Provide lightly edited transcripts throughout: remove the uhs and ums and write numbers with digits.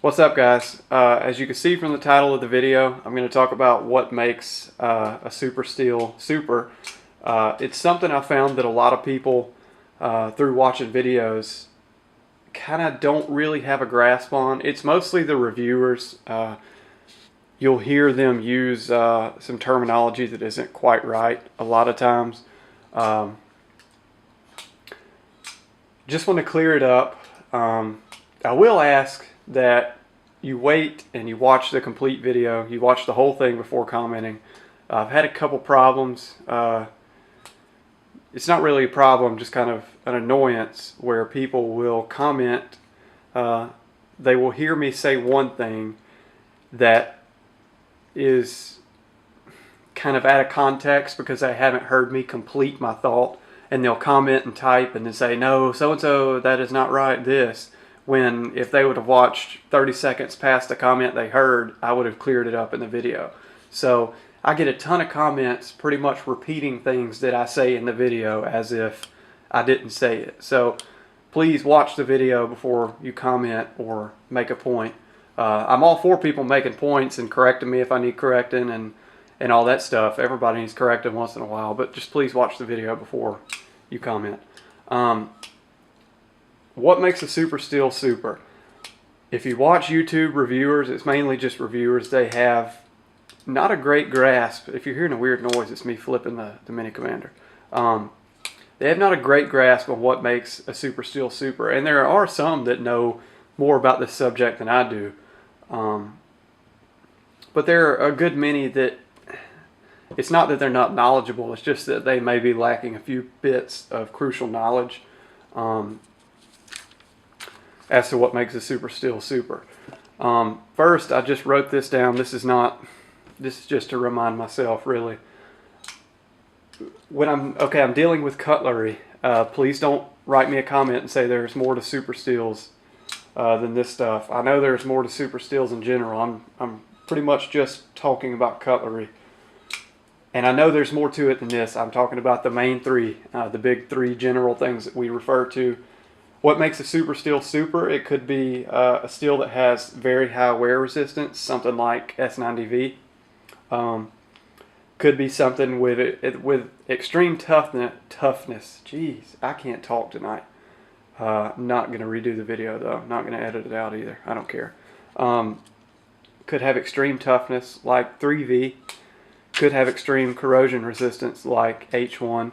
What's up, guys? As you can see from the title of the video, I'm going to talk about what makes a super steel super. It's something I found that a lot of people through watching videos kind of don't really have a grasp on. It's mostly the reviewers. You'll hear them use some terminology that isn't quite right a lot of times. Just want to clear it up. I will ask that you wait and you watch the complete video. You watch the whole thing before commenting. I've had a couple problems. It's not really a problem, just kind of an annoyance where people will comment. They will hear me say one thing that is kind of out of context because they haven't heard me complete my thought, and they'll comment and type and then say, no, so-and-so, that is not right, this. When if they would have watched 30 seconds past the comment they heard, I would have cleared it up in the video. So I get a ton of comments pretty much repeating things that I say in the video as if I didn't say it. So please watch the video before you comment or make a point. I'm all for people making points and correcting me if I need correcting and all that stuff. Everybody needs correcting once in a while, but just please watch the video before you comment. What makes a super steel super? If you watch YouTube reviewers, it's mainly just reviewers. They have not a great grasp. If you're hearing a weird noise, it's me flipping the Mini Commander. They have not a great grasp on what makes a super steel super. And there are some that know more about this subject than I do. But there are a good many that it's not that they're not knowledgeable. It's just that they may be lacking a few bits of crucial knowledge as to what makes a super steel super. First, I just wrote this down. This is just to remind myself, really. When I'm dealing with cutlery, please don't write me a comment and say there's more to super steels than this stuff. I know there's more to super steels in general. I'm pretty much just talking about cutlery. And I know there's more to it than this. I'm talking about the main three, the big three general things that we refer to. What makes a super steel super? It could be a steel that has very high wear resistance, something like S90V. Could be something with extreme toughness. Jeez, I can't talk tonight. I'm not going to redo the video though. I'm not going to edit it out either. I don't care. Could have extreme toughness like 3V. Could have extreme corrosion resistance like H1.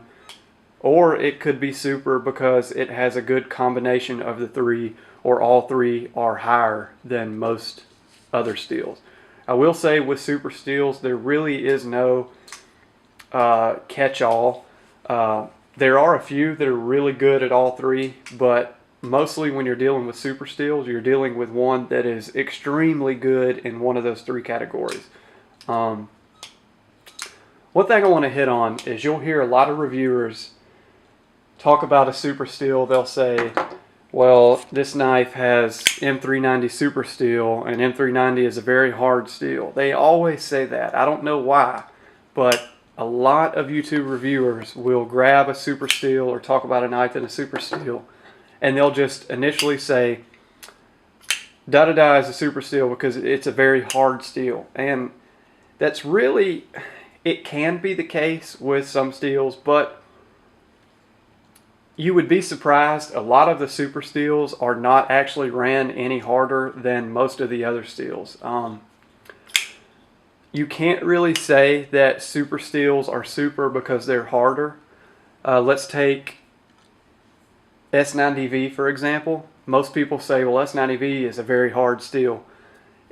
Or it could be super because it has a good combination of the three, or all three are higher than most other steels. I will say with super steels, there really is no catch-all. There are a few that are really good at all three, but mostly when you're dealing with super steels, you're dealing with one that is extremely good in one of those three categories. One thing I want to hit on is you'll hear a lot of reviewers talk about a super steel. They'll say, well, this knife has M390 super steel, and M390 is a very hard steel. They always say that. I don't know why, but a lot of YouTube reviewers will grab a super steel or talk about a knife in a super steel, and they'll just initially say, da-da-da is a super steel because it's a very hard steel. And that's really, it can be the case with some steels, but you would be surprised. A lot of the super steels are not actually ran any harder than most of the other steels. You can't really say that super steels are super because they're harder. Let's take S90V for example. Most people say, well, S90V is a very hard steel.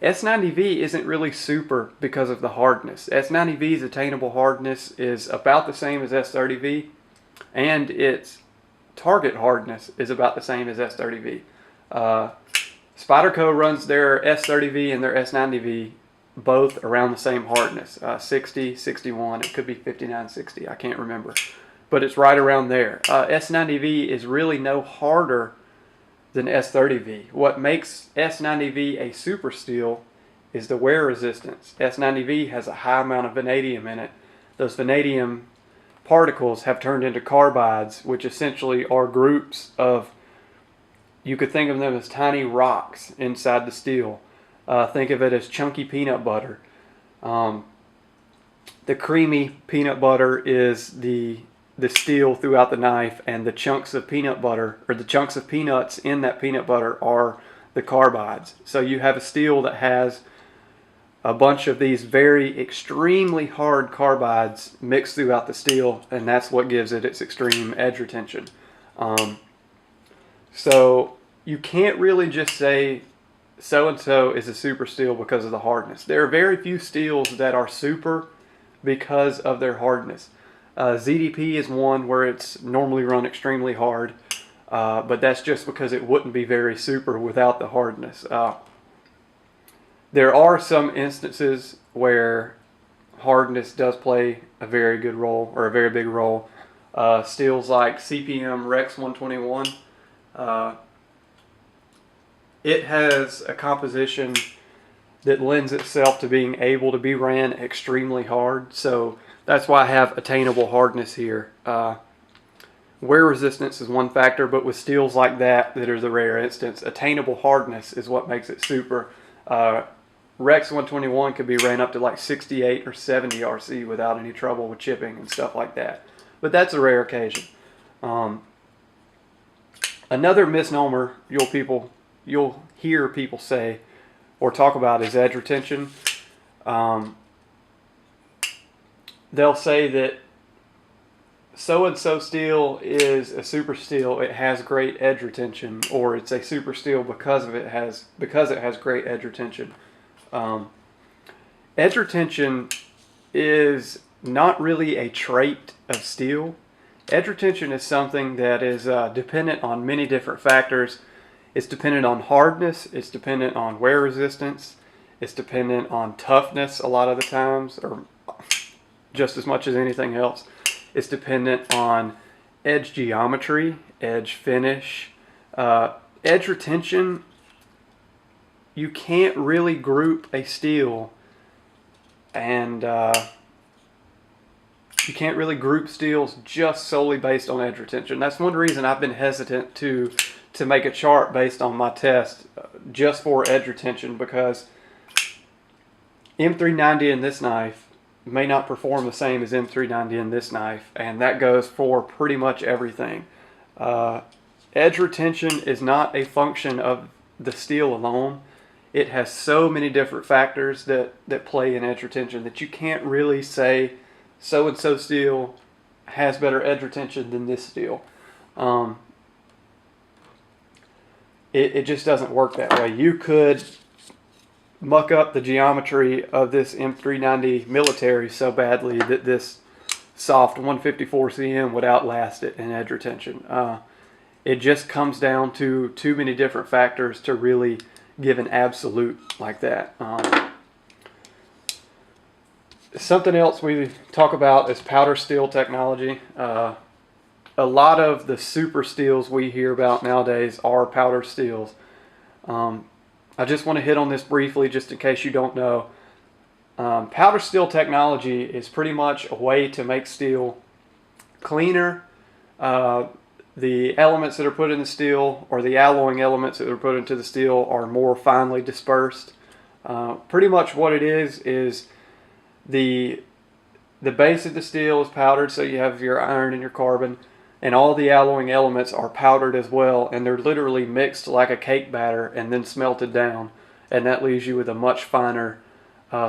S90V isn't really super because of the hardness. S90V's attainable hardness is about the same as S30V, and its target hardness is about the same as S30V. Spyderco runs their S30V and their S90V both around the same hardness, 60, 61, it could be 59, 60, I can't remember. But it's right around there. S90V is really no harder than S30V. What makes S90V a super steel is the wear resistance. S90V has a high amount of vanadium in it. Those vanadium particles have turned into carbides, which essentially are groups of, you could think of them as tiny rocks inside the steel. Think of it as chunky peanut butter. Um, the creamy peanut butter is the steel throughout the knife, and the chunks of peanut butter, or the chunks of peanuts in that peanut butter, are the carbides. So you have a steel that has a bunch of these very extremely hard carbides mixed throughout the steel, and that's what gives it its extreme edge retention. So you can't really just say so and so is a super steel because of the hardness. There are very few steels that are super because of their hardness. ZDP is one where it's normally run extremely hard, but that's just because it wouldn't be very super without the hardness. There are some instances where hardness does play a very good role, or a very big role. Steels like CPM Rex 121, it has a composition that lends itself to being able to be ran extremely hard. So that's why I have attainable hardness here. Wear resistance is one factor, but with steels like that are the rare instance, attainable hardness is what makes it super. Rex 121 could be ran up to like 68 or 70 RC without any trouble with chipping and stuff like that. But that's a rare occasion. Another misnomer you'll hear people say or talk about is edge retention. They'll say that so-and-so steel is a super steel, it has great edge retention, or it's a super steel because it has great edge retention. Edge retention is not really a trait of steel. Edge retention is something that is dependent on many different factors. It's dependent on hardness, it's dependent on wear resistance, it's dependent on toughness a lot of the times, or just as much as anything else. It's dependent on edge geometry, edge finish. Edge retention, you can't really group a steel and you can't really group steels just solely based on edge retention. That's one reason I've been hesitant to make a chart based on my test just for edge retention, because M390 in this knife may not perform the same as M390 in this knife, and that goes for pretty much everything. Edge retention is not a function of the steel alone. It has so many different factors that play in edge retention that you can't really say so-and-so steel has better edge retention than this steel. It just doesn't work that way. You could muck up the geometry of this M390 military so badly that this soft 154 cm would outlast it in edge retention. It just comes down to too many different factors to really give an absolute like that. Something else we talk about is powder steel technology. A lot of the super steels we hear about nowadays are powder steels. I just want to hit on this briefly just in case you don't know. Powder steel technology is pretty much a way to make steel cleaner. The elements that are put in the steel, or the alloying elements that are put into the steel, are more finely dispersed. Pretty much what it is the base of the steel is powdered, so you have your iron and your carbon, and all the alloying elements are powdered as well, and they're literally mixed like a cake batter and then smelted down, and that leaves you with a much finer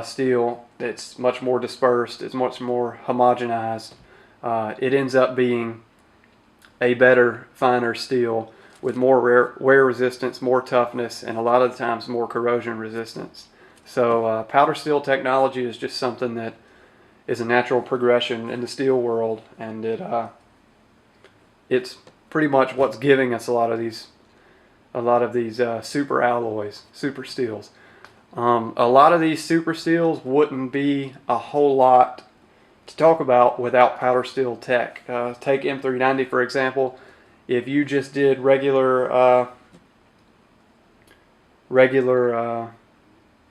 steel. It's much more dispersed, it's much more homogenized. It ends up being a better, finer steel with more wear resistance, more toughness, and a lot of the times more corrosion resistance. So powder steel technology is just something that is a natural progression in the steel world, and it's pretty much what's giving us a lot of these super alloys, super steels. A lot of these super steels wouldn't be a whole lot to talk about without powder steel tech. Take M390 for example. If you just did regular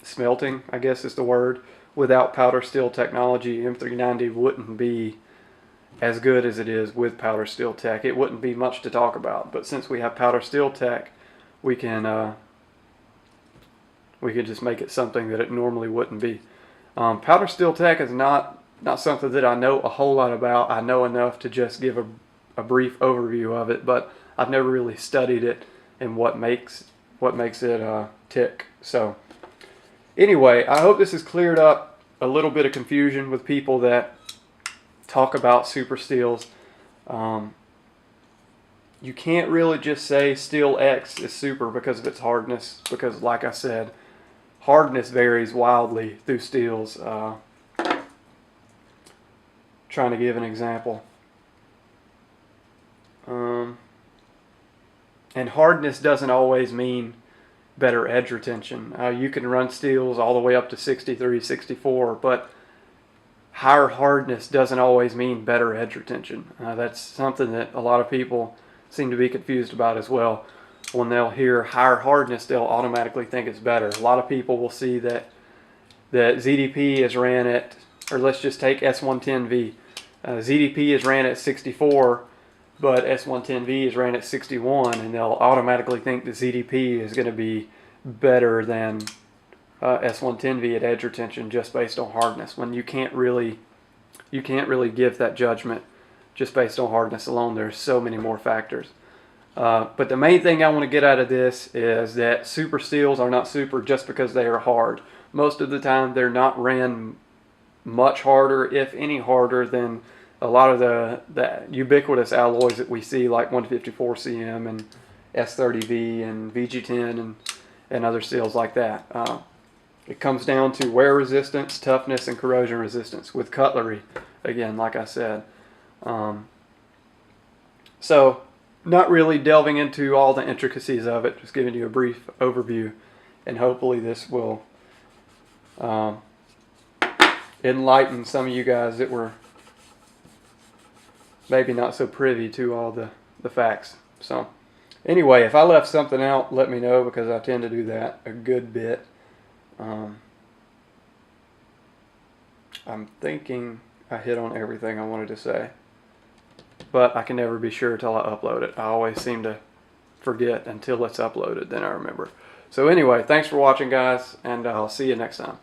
smelting, I guess is the word, without powder steel technology, M390 wouldn't be as good as it is with powder steel tech. It wouldn't be much to talk about, but since we have powder steel tech, we can we could just make it something that it normally wouldn't be. Powder steel tech is not something that I know a whole lot about. I know enough to just give a brief overview of it, but I've never really studied it and what makes it tick. So anyway, I hope this has cleared up a little bit of confusion with people that talk about super steels. You can't really just say steel X is super because of its hardness, because like I said, hardness varies wildly through steels. Trying to give an example. And hardness doesn't always mean better edge retention. You can run steels all the way up to 63, 64, but higher hardness doesn't always mean better edge retention. That's something that a lot of people seem to be confused about as well. When they'll hear higher hardness, they'll automatically think it's better. A lot of people will see that ZDP is ran at, or let's just take S110V. ZDP is ran at 64, but S110V is ran at 61, and they'll automatically think that ZDP is going to be better than S110V at edge retention just based on hardness, when you can't really give that judgment just based on hardness alone. There's so many more factors. But the main thing I want to get out of this is that super steels are not super just because they are hard. Most of the time they're not ran much harder, if any harder, than a lot of the ubiquitous alloys that we see, like 154CM and S30V and VG10 and other steels like that. It comes down to wear resistance, toughness, and corrosion resistance with cutlery, again, like I said. So not really delving into all the intricacies of it, just giving you a brief overview, and hopefully this will enlighten some of you guys that were maybe not so privy to all the facts. So anyway, if I left something out, let me know, because I tend to do that a good bit. I'm thinking I hit on everything I wanted to say, but I can never be sure until I upload it. I always seem to forget until it's uploaded, then I remember. So anyway, thanks for watching, guys, and I'll see you next time.